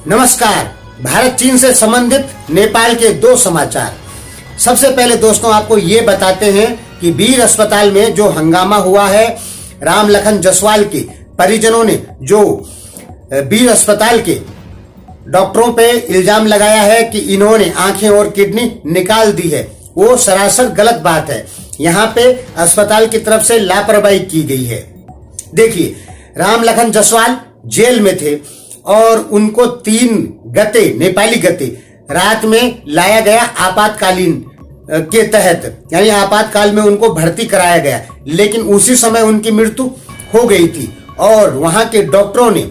नमस्कार। भारत चीन से संबंधित नेपाल के दो समाचार। सबसे पहले दोस्तों आपको ये बताते हैं कि वीर अस्पताल में जो हंगामा हुआ है, राम लखन जायसवाल के परिजनों ने जो वीर अस्पताल के डॉक्टरों पे इल्जाम लगाया है कि इन्होंने आंखें और किडनी निकाल दी है, वो सरासर गलत बात है। यहाँ पे अस्पताल की तरफ से लापरवाही की गई है। देखिए, राम लखन जायसवाल जेल में थे और उनको 3 गते, नेपाली गते रात में लाया गया आपातकालीन के तहत, यानी आपातकाल में उनको भर्ती कराया गया, लेकिन उसी समय उनकी मृत्यु हो गई थी और वहां के डॉक्टरों ने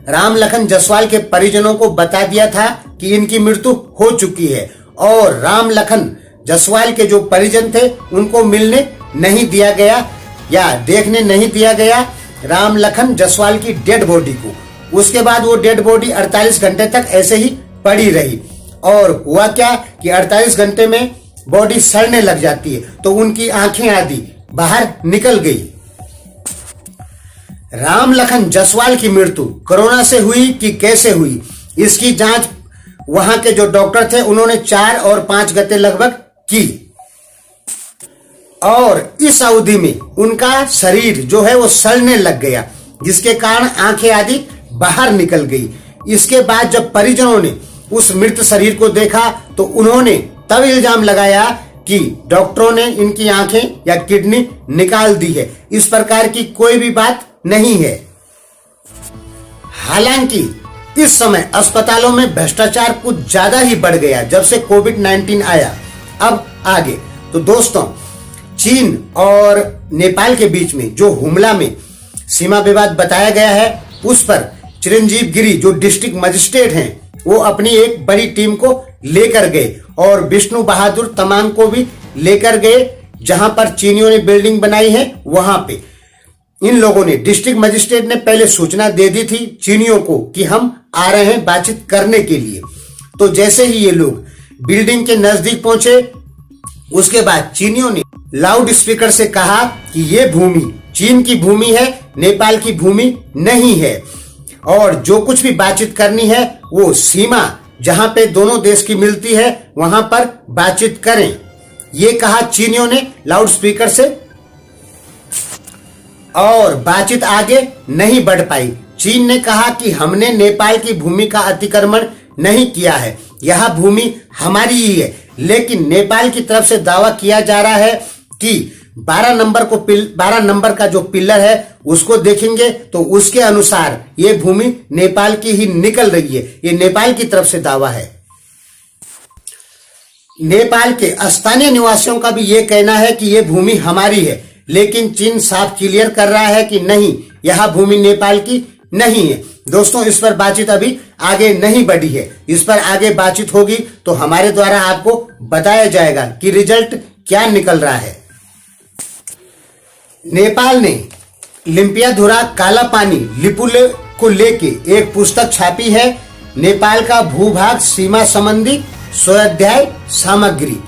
राम लखन जायसवाल के परिजनों को बता दिया था कि इनकी मृत्यु हो चुकी है और राम लखन जायसवाल के जो परिजन थे उनको मिलने नहीं दिया गया या देखने नहीं दिया गया राम लखन जायसवाल की डेड बॉडी को। उसके बाद वो डेड बॉडी 48 घंटे तक ऐसे ही पड़ी रही और हुआ क्या कि 48 घंटे में बॉडी सड़ने लग जाती है, तो उनकी आंखें आदि बाहर निकल गई। राम लखन जायसवाल की मृत्यु कोरोना से हुई कि कैसे हुई, इसकी जांच वहां के जो डॉक्टर थे उन्होंने 4 और 5 गते लगभग की और इस अवधि में उनका शरीर जो है वो सड़ने लग गया, जिसके कारण आंखें आदि बाहर निकल गई। इसके बाद जब परिजनों ने उस मृत शरीर को देखा तो उन्होंने तब इल्जाम लगाया कि डॉक्टरों ने इनकी आंखें या किडनी निकाल दी है। इस प्रकार की कोई भी बात नहीं है। हालांकि इस समय अस्पतालों में भ्रष्टाचार कुछ ज्यादा ही बढ़ गया जब से कोविड-19 आया। अब आगे तो दोस्तों, चीन और नेपाल के बीच में जो हुमला में सीमा विवाद बताया गया है, उस पर चिरंजीव गिरी जो डिस्ट्रिक्ट मजिस्ट्रेट हैं, वो अपनी एक बड़ी टीम को लेकर गए और विष्णु बहादुर तमांग को भी लेकर गए, जहां पर चीनियों ने बिल्डिंग बनाई है वहां पे। इन लोगों ने, डिस्ट्रिक्ट मजिस्ट्रेट ने पहले सूचना दे दी थी चीनियों को कि हम आ रहे हैं बातचीत करने के लिए। तो जैसे ही ये लोग बिल्डिंग के नजदीक पहुंचे, उसके बाद चीनियों ने लाउड स्पीकर से कहा कि ये भूमि चीन की भूमि है, नेपाल की भूमि नहीं है और जो कुछ भी बातचीत करनी है वो सीमा जहां पे दोनों देश की मिलती है वहां पर बातचीत करें, ये कहा चीनियों ने लाउड स्पीकर से। और बातचीत आगे नहीं बढ़ पाई। चीन ने कहा कि हमने नेपाल की भूमि का अतिक्रमण नहीं किया है, यह भूमि हमारी ही है, लेकिन नेपाल की तरफ से दावा किया जा रहा है कि 12 नंबर का जो पिलर है उसको देखेंगे तो उसके अनुसार ये भूमि नेपाल की ही निकल रही है। ये नेपाल की तरफ से दावा है। नेपाल के स्थानीय निवासियों का भी ये कहना है कि ये भूमि हमारी है, लेकिन चीन साफ क्लियर कर रहा है कि नहीं, यह भूमि नेपाल की नहीं है। दोस्तों, इस पर बातचीत अभी आगे नहीं बढ़ी है। इस पर आगे बातचीत होगी तो हमारे द्वारा आपको बताया जाएगा कि रिजल्ट क्या निकल रहा है। नेपाल ने लिम्पियाधुरा काला पानी लिपुले को लेके एक पुस्तक छापी है, नेपाल का भूभाग सीमा संबंधी स्वाध्याय सामग्री।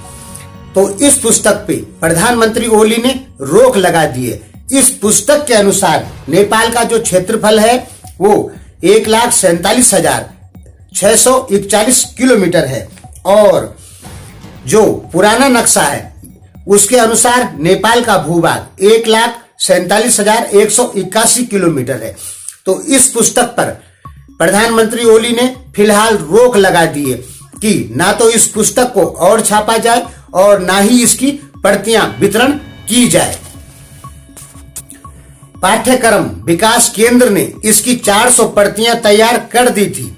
तो इस पुस्तक पे प्रधानमंत्री ओली ने रोक लगा दी है। इस पुस्तक के अनुसार नेपाल का जो क्षेत्रफल है वो 1,47,641 किलोमीटर है और जो पुराना नक्शा है उसके अनुसार नेपाल का भूभाग 1,47,181 किलोमीटर है। तो इस पुस्तक पर प्रधानमंत्री ओली ने फिलहाल रोक लगा दी है कि ना तो इस पुस्तक को और छापा जाए और ना ही इसकी प्रतियां वितरण की जाए। पाठ्यक्रम विकास केंद्र ने इसकी 400 प्रतियां तैयार कर दी थी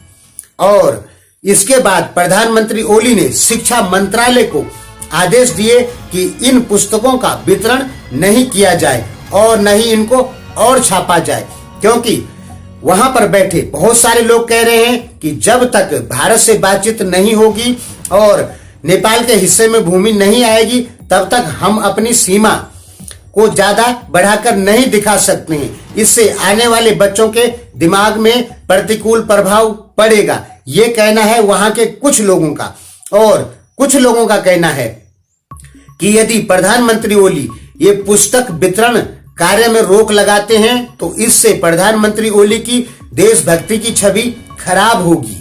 और इसके बाद प्रधानमंत्री ओली ने शिक्षा मंत्रालय को आदेश दिए कि इन पुस्तकों का वितरण नहीं किया जाए और न ही इनको और छापा जाए, क्योंकि वहां पर बैठे बहुत सारे लोग कह रहे हैं कि जब तक भारत से बातचीत नहीं होगी और नेपाल के हिस्से में भूमि नहीं आएगी तब तक हम अपनी सीमा को ज्यादा बढ़ाकर नहीं दिखा सकते हैं। इससे आने वाले बच्चों के दिमाग में प्रतिकूल प्रभाव पड़ेगा, ये कहना है वहां के कुछ लोगों का। और कुछ लोगों का कहना है कि यदि प्रधानमंत्री ओली ये पुस्तक वितरण कार्य में रोक लगाते हैं तो इससे प्रधानमंत्री ओली की देशभक्ति की छवि खराब होगी।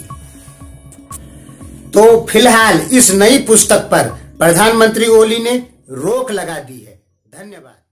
तो फिलहाल इस नई पुस्तक पर प्रधानमंत्री ओली ने रोक लगा दी है। धन्यवाद।